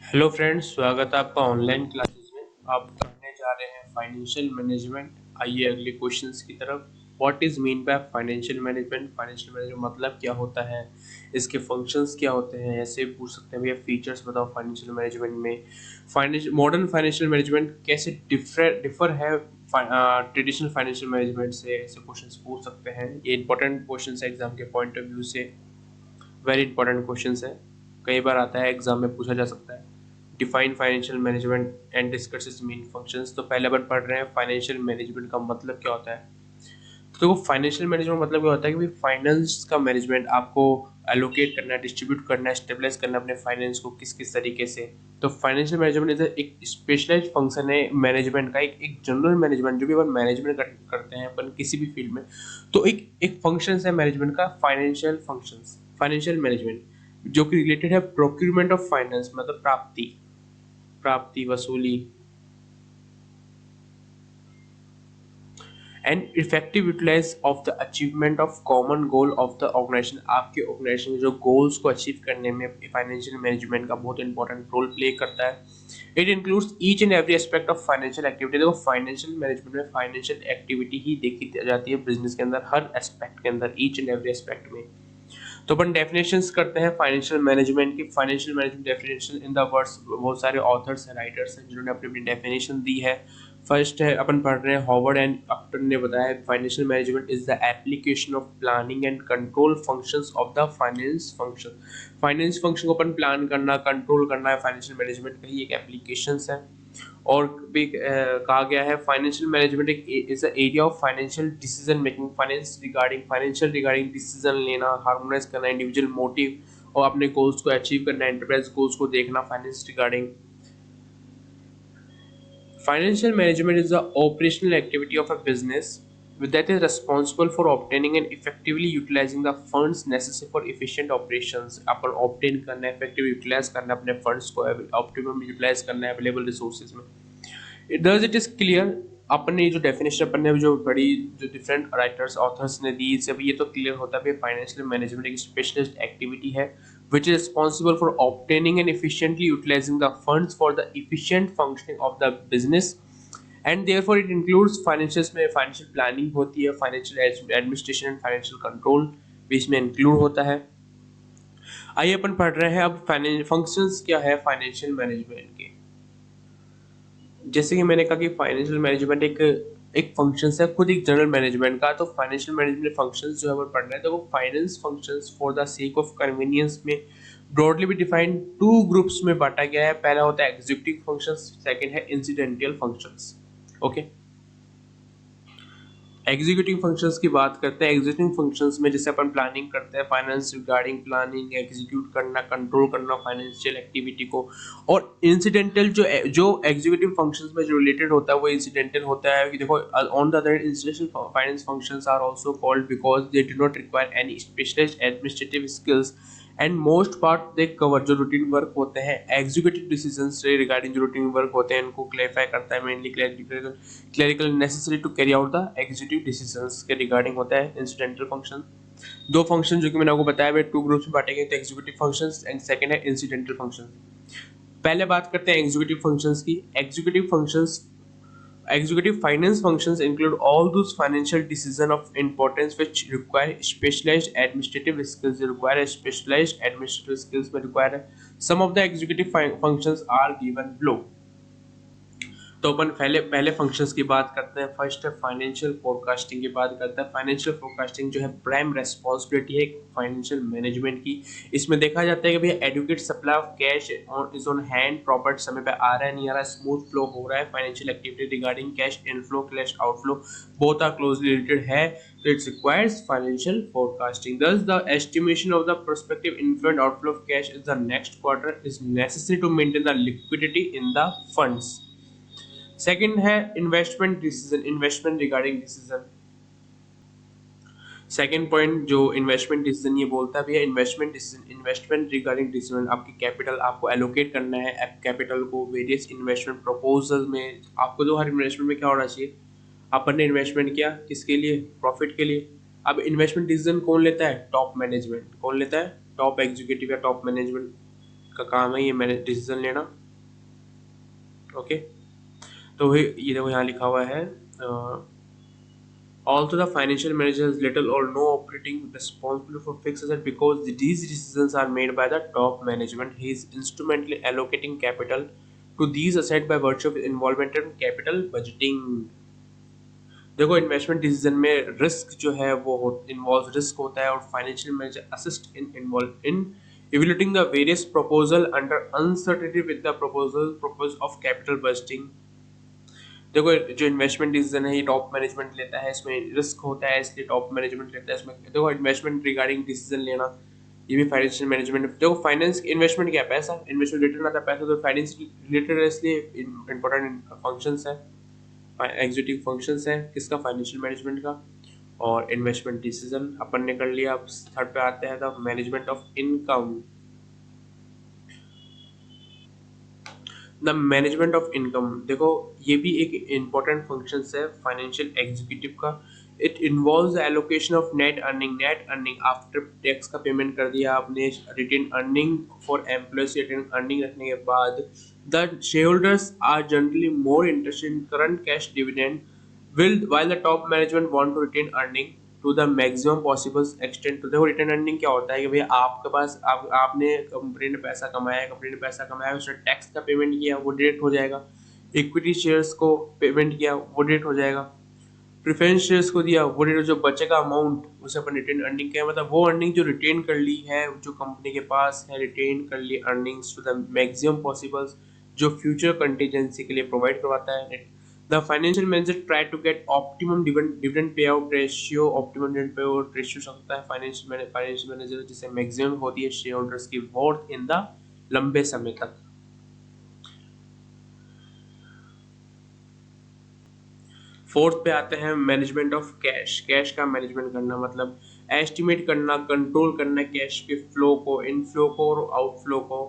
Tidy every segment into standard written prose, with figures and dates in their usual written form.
Hello friends, स्वागत है आपका ऑनलाइन क्लासेस में। आप पढ़ने जा रहे हैं फाइनेंशियल मैनेजमेंट। आइए अगले क्वेश्चंस की तरफ। What is mean by financial management? Financial management मतलब क्या होता है, इसके फंक्शंस क्या होते हैं, ऐसे पूछ सकते हैं भैया फीचर्स बताओ फाइनेंशियल मैनेजमेंट में। फाइनेंशियल मॉडर्न फाइनेंशियल मैनेजमेंट कैसे डिफर है ट्रेडिशनल फाइनेंशियल मैनेजमेंट से, ऐसे क्वेश्चंस पूछ सकते हैं। ये इंपॉर्टेंट क्वेश्चंस है एग्जाम के पॉइंट ऑफ व्यू से, वेरी इंपॉर्टेंट क्वेश्चंस है। कई बार आता है एग्जाम में, पूछा जा सकता है। Define financial management and discuss it's main functions. तो पहले अपन पढ़ रहे हैं फाइनेंशियल मैनेजमेंट का मतलब क्या होता है। तो फाइनेंशियल मैनेजमेंट मतलब क्या होता है कि भाई फाइनेंस का मैनेजमेंट आपको एलोकेट करना है, डिस्ट्रीब्यूट करना है, स्टेबलाइज करना है अपने फाइनेंस को किस किस तरीके से। तो फाइनेंशियल मैनेजमेंट इज एक स्पेशलाइज्ड फंक्शन है मैनेजमेंट का, एक जनरल मैनेजमेंट जो भी अपन मैनेजमेंट करते हैं अपन किसी भी फील्ड में। तो एक एक फंक्शन है मैनेजमेंट का, फाइनेंशियल फंक्शंस, फाइनेंशियल मैनेजमेंट जो कि रिलेटेड है प्रोक्यूरमेंट ऑफ फाइनेंस, मतलब प्राप्ति, प्राप्ति वसूली and effective utilize of the achievement of common goal of the organization. आपके ऑर्गेनाइजेशन के जो गोल्स को अचीव करने में फाइनेंशियल मैनेजमेंट का बहुत इंपॉर्टेंट रोल प्ले करता है। It includes each and every aspect of financial activity. देखो फाइनेंशियल मैनेजमेंट में फाइनेंशियल एक्टिविटी ही देखी जाती है बिजनेस के अंदर, हर एस्पेक्ट के अंदर, ईच एंड एवरी एस्पेक्ट में। तो अपन डेफिनेशंस करते हैं फाइनेंशियल मैनेजमेंट की। Financial management definition in the words, बहुत सारे ऑथर्स हैं, राइटर्स हैं जिन्होंने अपनी अपनी डेफिनेशन दी है। फर्स्ट है, अपन पढ़ रहे हैं, हॉवर्ड एंड अपटन ने बताया financial management is the application of planning and control functions of the finance function. Finance function को अपन प्लान करना, कंट्रोल करना है, फाइनेंशियल मैनेजमेंट का ही एक एप्लीकेशंस है। और भी कहा गया है फाइनेंशियल मैनेजमेंट एक is a area of financial decision making. Financial regarding decision लेना, हार्मोनाइज करना इंडिविजुअल मोटिव और अपने गोल्स को अचीव करना, एंटरप्राइज गोल्स को देखना, finance regarding. Financial management is the operational activity of a business that is responsible for obtaining and effectively utilizing the funds necessary for efficient operations। Upon obtain करना है, effective utilize करना है अपने funds को, optimum utilize करना है available resources में। It is clear. अपने जो डेफिनेशन अपन ने जो बड़ी जो डिफरेंट राइटर्स ऑथर्स ने दी, इससे ये तो क्लियर होता है फाइनेंशियल मैनेजमेंट एक स्पेशलिस्ट एक्टिविटी है which is responsible for obtaining and efficiently utilizing the funds for the efficient functioning of the business, and therefore it includes financials में financial planning होती है, financial administration and financial control भी इसमें include होता है। आइए अपन पढ़ रहे हैं अब फाइनेंशियल फंक्शंस क्या है फाइनेंशियल मैनेजमेंट के। जैसे कि मैंने कहा कि फाइनेंशियल मैनेजमेंट एक एक फंक्शन है खुद एक जनरल मैनेजमेंट का। तो फाइनेंशियल मैनेजमेंट फंक्शंस जो है वो पढ़ना है, तो वो finance functions for the sake of convenience में ब्रॉडली भी डिफाइंड टू ग्रुप्स में बांटा गया है। पहला होता है एग्जीक्यूटिव फंक्शंस, सेकंड है incidental functions. Okay, executive functions की बात करते हैं। एग्जीक्यूटिव फंक्शंस में जैसे अपन प्लानिंग करते हैं, फाइनेंस रिगार्डिंग प्लानिंग, एग्जीक्यूट करना, कंट्रोल करना फाइनेंशियल एक्टिविटी को। और इंसिडेंटल जो जो एग्जीक्यूटिव फंक्शंस में जो रिलेटेड होता है वो इंसिडेंटल होता है कि देखो on the other incidental finance functions are also called because they do not require any specialized administrative skills and most part they cover. जो रूटीन वर्क होते हैं एग्जीक्यूटिव डिसीजन से रिगार्डिंग, जो रूटीन वर्क होते हैं इनको क्लैरिफाई करता है, mainly clerical necessary to carry out the executive decisions के रिगार्डिंग होता है इंसिडेंटल फंक्शन। दो फंक्शन जो कि मैंने आपको बताया वे टू ग्रुप्स में बांटे गए थे, एग्जीक्यूटिव फंक्शंस एंड सेकंड है इंसिडेंटल फंक्शन। पहले बात करते हैं एग्जीक्यूटिव फंक्शंस की। Executive functions, executive finance functions include all those financial decisions of importance which require specialized administrative skills. They require specialized administrative skills, but require some of the executive functions are given below। तो अपन पहले पहले functions की बात करते हैं। First है financial forecasting की बात करते हैं। फाइनेंशियल फोरकास्टिंग जो है प्राइम रेस्पॉन्सिबिलिटी है फाइनेंशियल मैनेजमेंट की। इसमें देखा जाता है कि भैया adequate supply of cash is on hand, proper समय पे आ रहा है नहीं आ रहा है, स्मूथ फ्लो हो रहा है, financial activity regarding cash inflow cash outflow both are closely related है। तो it's requires financial forecasting. Thus the estimation of the prospective inflow and outflow of cash in the next quarter is necessary to maintain the liquidity in the funds। Second है investment decision, investment regarding decision. Second point जो investment decision ये बोलता है भैया investment decision, investment regarding decision, आपकी capital आपको allocate करना है, कैपिटल को वेरियस इन्वेस्टमेंट प्रपोजल में। आपको तो हर इन्वेस्टमेंट में क्या होना चाहिए, अपन ने इन्वेस्टमेंट किया किसके लिए, प्रॉफिट के लिए। अब इन्वेस्टमेंट डिसीजन कौन लेता है, टॉप मैनेजमेंट। कौन लेता है, टॉप एग्जीक्यूटिव या टॉप मैनेजमेंट। का काम है ये मैनेज डिसीजन लेना। ओके, तो ये देखो यहाँ लिखा हुआ है although the financial manager has little or no operating responsibility for fixed assets because these decisions are made by the top management, he is instrumentally allocating capital to these assets by virtue of involvement in capital budgeting। देखो investment decision में risk जो है वो involve risk होता है और financial manager assist in involve in evaluating the various proposal under uncertainty with the purpose of capital budgeting. देखो जो इन्वेस्टमेंट डिसीजन है ये टॉप मैनेजमेंट लेता है, इसमें रिस्क होता है इसलिए टॉप मैनेजमेंट लेता है। इसमें देखो इन्वेस्टमेंट रिगार्डिंग डिसीजन लेना ये भी फाइनेंशियल मैनेजमेंट। देखो फाइनेंस इन्वेस्टमेंट क्या है, पैसा, इन्वेस्टमेंट रिटर्न आता है पैसा, तो फाइनेंस रिलेटेड है इसलिए इंपॉर्टेंट फंक्शंस है, एग्जीक्यूटिव फंक्शंस है किसका, फाइनेंशियल मैनेजमेंट का। और इन्वेस्टमेंट डिसीजन अपन ने कर लिया। अब थर्ड पे आते हैं the management of income. The management of income, देखो ये भी एक इम्पोर्टेंट फंक्शन है फाइनेंशियल एग्जीक्यूटिव का। It involves allocation of net earning, net earning after tax का पेमेंट कर दिया आपने, retain earning for employees, retain earning रखने के बाद the share holders are generally more interested in current cash dividend while the top management want to retain earning to the maximum possible extent। तो देखो return earning क्या होता है कि भैया आपके पास आपने कंपनी ने पैसा कमाया, कंपनी ने पैसा कमाया, उसने टैक्स का पेमेंट किया वो डिडक्ट हो जाएगा, इक्विटी शेयर्स को पेमेंट किया वो डिडक्ट हो जाएगा, प्रेफरेंस शेयर्स को दिया वो डिडक्ट, जो बचेगा अमाउंट उसे अपन रिटेन अर्निंग क्या है, मतलब वो अर्निंग जो रिटेन कर ली है जो कंपनी के पास है, रिटेन कर ली earnings to the maximum possible जो फ्यूचर कंटीजेंसी के लिए प्रोवाइड करवाता है। The financial manager try to get optimum dividend payout ratio, optimum dividend payout ratio सकता है फाइनेंशियल मैनेजर जिससे मैक्सिमम होती है शेयर होल्डर्स की वर्थ इन द लंबे समय तक। फोर्थ पे आते हैं मैनेजमेंट ऑफ कैश। कैश का मैनेजमेंट करना मतलब एस्टिमेट करना, कंट्रोल करना कैश के फ्लो को, इनफ्लो को और आउटफ्लो को।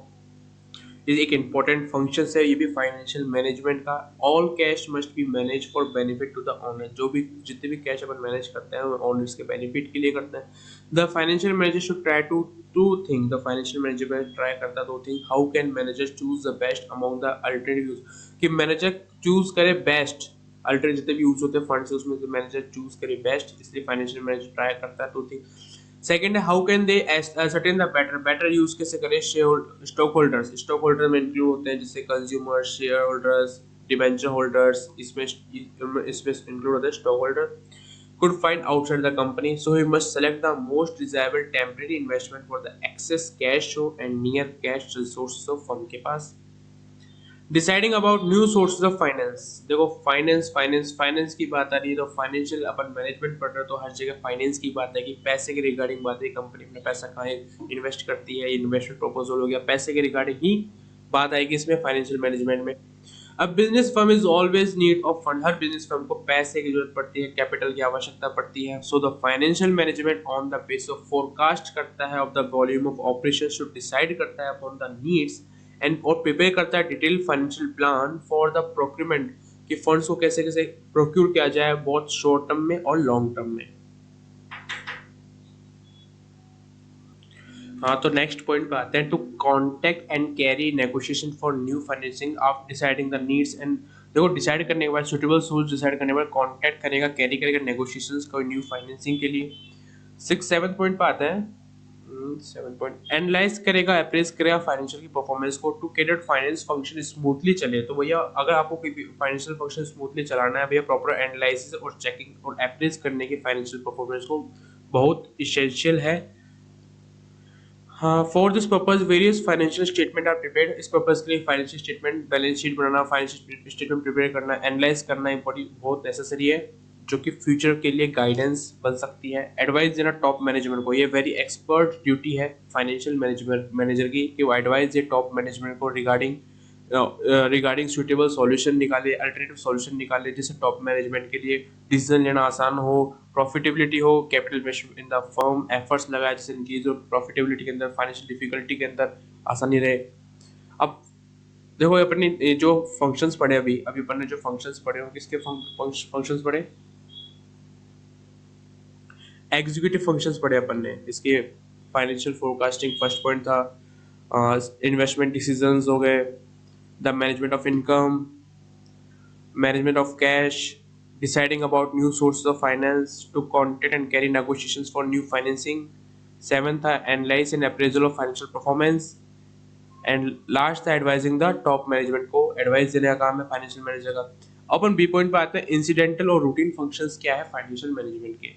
ये एक इम्पोर्टेंट फंक्शन है ये भी फाइनेंशियल मैनेजमेंट का। All cash must be manage for benefit to the owner, जो भी जितने भी कैश अपन मैनेज करते हैं वो ओनर्स के बेनिफिट के लिए करते हैं। The financial manager should try to two thing, the financial manager try करता है दो thing. How can manager choose the best among the alternative use, कि मैनेजर चूज करे बेस्ट अल्टरनेटिव जितने भी यूज होते हैं फंड्स उसमें से मैनेजर चूज करे बेस्ट, इसलिए फाइनेंशियल मैनेजर ट्राई करता है टू थिंग। सेकंड है how can they certain the better use कैसे करें share stock holders, stock holder में इंक्लूड होते हैं जैसे consumer, share holders, debenture holders, इसमें इंक्लूड होते हैं stock holder. could find outside the company, so he must select the most desirable temporary investment for the excess cash flow and near cash resources of firm के पास। Deciding about new sources of finance, देखो finance की बात आ रही है तो financial अपन management पढ़ रहे हो तो हर जगह फाइनेंस की बात है कि पैसे के रिगार्डिंग बात है, कंपनी अपने पैसा कहाँ इन्वेस्ट करती है, इन्वेस्टमेंट प्रपोजल हो गया, पैसे के रिगार्डिंग ही बात आएगी इसमें फाइनेंशियल मैनेजमेंट में। अब business firm is always need of fund, her business firm को पैसे की जरूरत पड़ती है, कैपिटल की आवश्यकता पड़ती है। So the financial management on the base of forecast करता है of the volume of operation should decide करता है अपॉन द नीड्स एंड और प्रिपेयर करता है detail financial plan for the procurement, कि फंड्स को कैसे कैसे प्रोक्यूर किया जाए बहुत शॉर्ट टर्म में और लॉन्ग टर्म में। हाँ तो नेक्स्ट पॉइंट पे आते हैं to contact and carry negotiation for new financing of deciding the needs and, देखो डिसाइड करने के बाद सुटेबल सोर्स डिसाइड करने के बाद कॉन्टेक्ट करेगा, कैरी करेगा नेगोशिएशंस को न्यू फाइनेंसिंग के लिए। 7 पॉइंट पे आता है 7 पॉइंट एनालाइज करेगा, अप्रेज करेगा फाइनेंशियल की परफॉर्मेंस को to cater finance function smoothly चले। तो भैया अगर आपको कोई फाइनेंशियल फंक्शन स्मूथली चलाना है भैया प्रॉपर एनालिसिस और चेकिंग और अप्रेज करने की फाइनेंशियल परफॉर्मेंस को बहुत इसेंशियल है। हाँ for this purpose various financial statement are prepared, इस पर्पज के लिए फाइनेंशियल स्टेटमेंट, बैलेंस शीट बनाना, फाइनेंशियल स्टेटमेंट प्रिपेयर करना, एनालाइज करना इंपॉर्टेंट बहुत नेसेसरी है जो कि फ्यूचर के लिए गाइडेंस बन सकती है। एडवाइस देना टॉप मैनेजमेंट को, ये वेरी एक्सपर्ट ड्यूटी है फाइनेंशियल मैनेजर की कि वो एडवाइस दे टॉप मैनेजमेंट को रिगार्डिंग सुटेबल सॉल्यूशन निकाले, अल्टरनेटिव सॉल्यूशन निकाले जिससे टॉप मैनेजमेंट के लिए डिसीजन लेना आसान हो, प्रॉफिटेबिलिटी हो, capital investment in the firm efforts लगाए जिससे इंक्रीज हो प्रॉफिटेबिलिटी के अंदर, फाइनेंशियल डिफिकल्टी के अंदर आसानी रहे। अब देखो अपने जो फंक्शंस पढ़े अभी अपन ने जो फंक्शंस पढ़े हो किसके फंक्शंस पढ़े, एग्जीक्यूटिव फंक्शंस पढ़े अपन ने इसके। फाइनेंशियल फोरकास्टिंग फर्स्ट पॉइंट था, इन्वेस्टमेंट डिसीजंस हो गए, the management of income, management of cash, deciding about new sources of finance, to contact and carry negotiations for new financing. Seventh, analyze and appraisal of financial performance. And last था advising the top management को advice देने का काम है financial manager का. अपन B point पे आते हैं, इंसिडेंटल और रूटीन फंक्शंस क्या है फाइनेंशियल मैनेजमेंट के.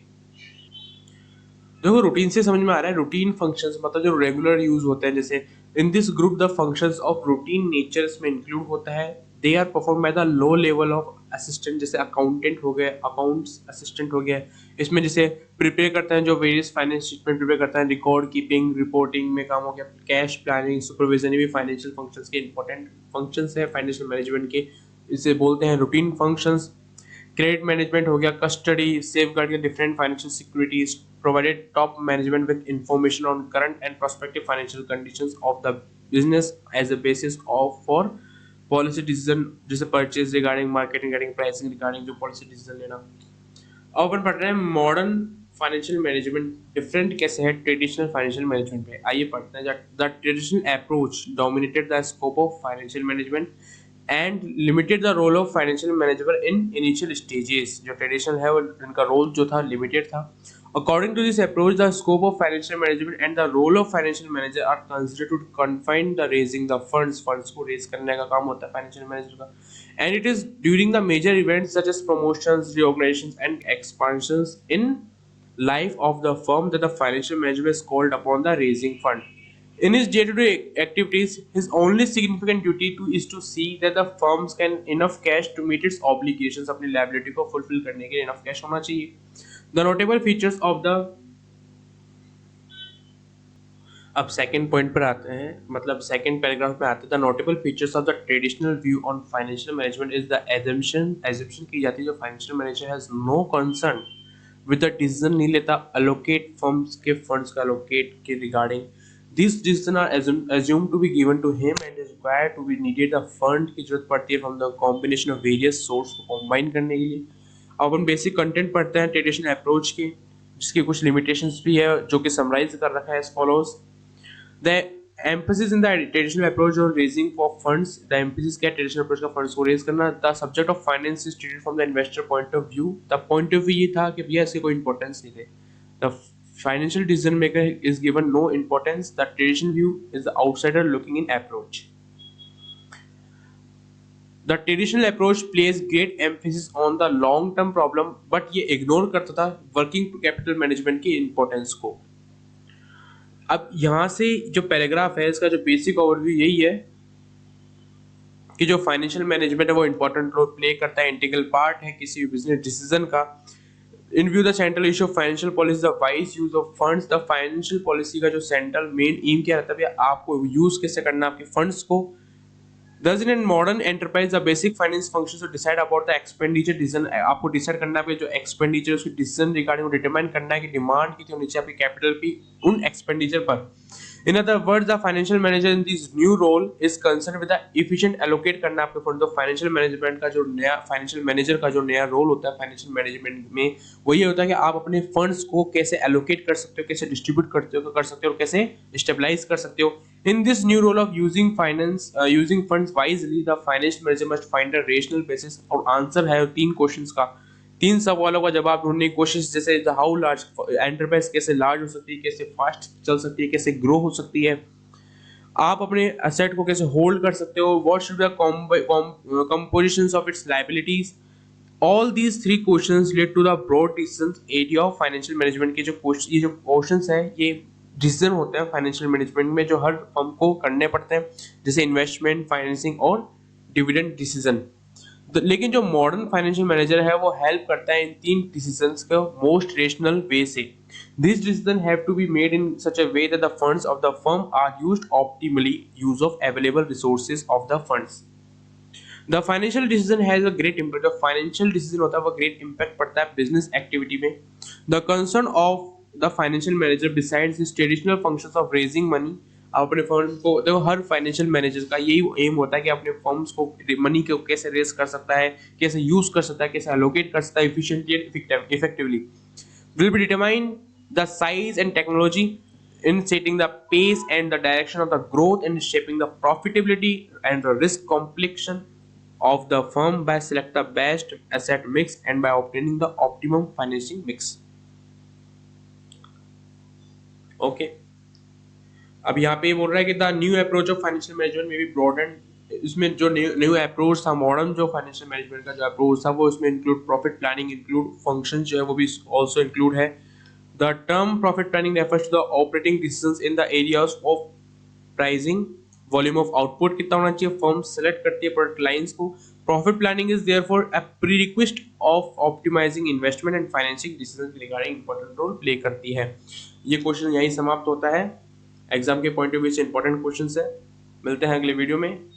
देखो रूटीन से समझ में आ रहा है, रूटीन फंक्शंस मतलब जो रेगुलर यूज होते हैं, जैसे in this group the functions of routine nature इसमें इंक्लूड होता है. They are perform by the low level of assistant, जैसे अकाउंटेंट हो गए, अकाउंट्स असिस्टेंट हो गया. इसमें जैसे प्रिपेयर करते हैं जो वेरियस फाइनेंस स्टेटमेंट प्रिपेयर करता है, रिकॉर्ड कीपिंग रिपोर्टिंग में काम हो गया, कैश प्लानिंग सुपरविजन, ये भी फाइनेंशियल फंक्शंस के इंपॉर्टेंट फंक्शंस है फाइनेंशियल मैनेजमेंट के. इसे बोलते हैं रूटीन फंक्शंस. क्रेडिट मैनेजमेंट हो गया, कस्टडी सेफ गार्ड के different financial securities, provided top management with information on current and prospective financial conditions of the business as a basis of for policy decision, जैसे purchase regarding marketing regarding pricing regarding जो policy decision लेना. अब अपन पढ़ रहे हैं modern financial management different कैसे है traditional financial management पे. आइए पढ़ते हैं. The traditional approach dominated the scope of financial management and limited the role of financial manager in initial stages. जो ट्रेडिशनल है वो इनका रोल जो था लिमिटेड था. According to this approach the scope of financial management and the role of financial manager are considered to confine the raising the funds. Funds को raise करने का काम होता है फाइनेंशियल मैनेजर का. And it is during the major events such as promotions, reorganizations and expansions in life of the firm that the financial manager is called upon the raising fund. In his day-to-day activities, his only significant duty is to see that the firms can enough cash to meet its obligations. अपनी liability को fulfill करने के लिए enough cash होना चाहिए. The notable features of the अब second point पर आते हैं, मतलब सेकंड पैराग्राफ में आते हैं. The notable features of the traditional view on financial management is the assumption की जाती है जो financial manager has no concern with the decision, नहीं लेता अलोकेट फर्म्स के फंड्स का अलोकेट के regarding. These decisions are assumed to be given to him and is required to be needed. The fund की जरूरत पड़ती है from the combination of various sources को combine करने के लिए. अब हम बेसिक कंटेंट पढ़ते हैं ट्रेडिशनल अप्रोच की, जिसकी कुछ लिमिटेशंस भी है जो कि समराइज कर रखा है as follows. The emphasis in the traditional approach on raising for funds. The emphasis क्या traditional approach का funds को raise करना. The subject of finance is treated from the investor point of view. The point of view ये था कि भैया इसकी कोई importance नहीं थे. The financial decision maker is given no importance. The traditional view is the outsider looking in approach. The traditional approach places great emphasis on the long term problem, but ये ignore करता था working capital management की importance को. अब यहाँ से जो paragraph है इसका जो बेसिक ओवरव्यू यही है कि जो फाइनेंशियल मैनेजमेंट है वो इंपॉर्टेंट रोल प्ले करता है, इंटीग्रल पार्ट है किसी भी बिजनेस डिसीजन का. इन view the central issue of financial policy the wise use of funds. The financial policy का जो सेंट्रल मेन एम क्या रहता है, आपको यूज कैसे करना आपके फंड्स को. Thus in a modern enterprise the basic finance functions to decide about the expenditure decision. आपको डिसाइड करना है जो एक्सपेंडिचर उसकी डिसीजन रिगार्डिंग डिटरमाइन करना है कि डिमांड कितनी होनी चाहिए आपकी कैपिटल की उन एक्सपेंडिचर पर. In other words, the financial manager in this new role is concerned with the efficient allocate करना आपके फंड. तो फाइनेंशियल मैनेजमेंट का जो नया फाइनेंशियल मैनेजर का जो नया रोल होता है फाइनेंशियल मैनेजमेंट में वो ये होता है कि आप अपने फंड्स को कैसे एलोकेट कर सकते हो, कैसे डिस्ट्रीब्यूट कर सकते हो और कैसे स्टेबलाइज कर सकते हो. In this new role of using funds wisely, the financial manager must find a rational basis. और आंसर है 3 क्वेश्चंस का, 3 सवालों का जवाब ढूंढने की कोशिश, जैसे हाउ लार्ज एंटरप्राइज कैसे लार्ज हो सकती है, कैसे फास्ट चल सकती है, कैसे ग्रो हो सकती है, आप अपने एसेट को कैसे होल्ड कर सकते हो, what should be the compositions of its liabilities. All these 3 questions relate to the broad decisions area of financial management के जो क्वेश्चंस हैं ये डिसीजन होते हैं फाइनेंशियल मैनेजमेंट में जो हर फर्म को करने पड़ते हैं, जैसे इन्वेस्टमेंट, फाइनेंसिंग और डिविडेंड डिसीजन. लेकिन जो मॉडर्न फाइनेंशियल मैनेजर है वो हेल्प करता है इन 3 डिसीजंस को मोस्ट रेशनल वे से. This decision have to be made in such a way that the funds of the firm are used optimally, use of available resources of the funds. The financial decision has a great impact. जो financial decision होता है वो great impact पड़ता है business activity में. The concern of the financial manager besides his traditional functions of raising money. अपने firm को देखो, हर फाइनेंशियल मैनेजर का यही एम होता है कि अपने फर्म्स को मनी को कैसे रेज कर सकता है, कैसे यूज कर सकता है, कैसे एलोकेट कर सकता है efficiently and effectively. Will be determine the size and technology. in setting the pace and the direction of the growth and shaping the profitability and the risk complexion of the firm by select the best asset mix and by obtaining the optimum financing mix. Okay. अब यहाँ पे ये बोल रहा है कि the new approach of financial management में भी ब्रॉड एंड इसमें जो न्यू न्यू अप्रोच था मॉडर्न जो फाइनेंशियल मैनेजमेंट का जो अप्रोच था वो इसमें include profit planning include function जो है वो भी ऑल्सो इंक्लूड है. The term profit planning refers to the operating decisions in the areas of pricing volume of output कितना होना चाहिए फर्म सेलेक्ट करती है प्रोडक्ट लाइंस को. Profit planning is therefore a prerequisite of optimising investment and financing decisions regarding important role play करती है. ये question यहीं समाप्त होता है. एग्जाम के पॉइंट ऑफ व्यू से इंपॉर्टेंट क्वेश्चंस है. मिलते हैं अगले वीडियो में.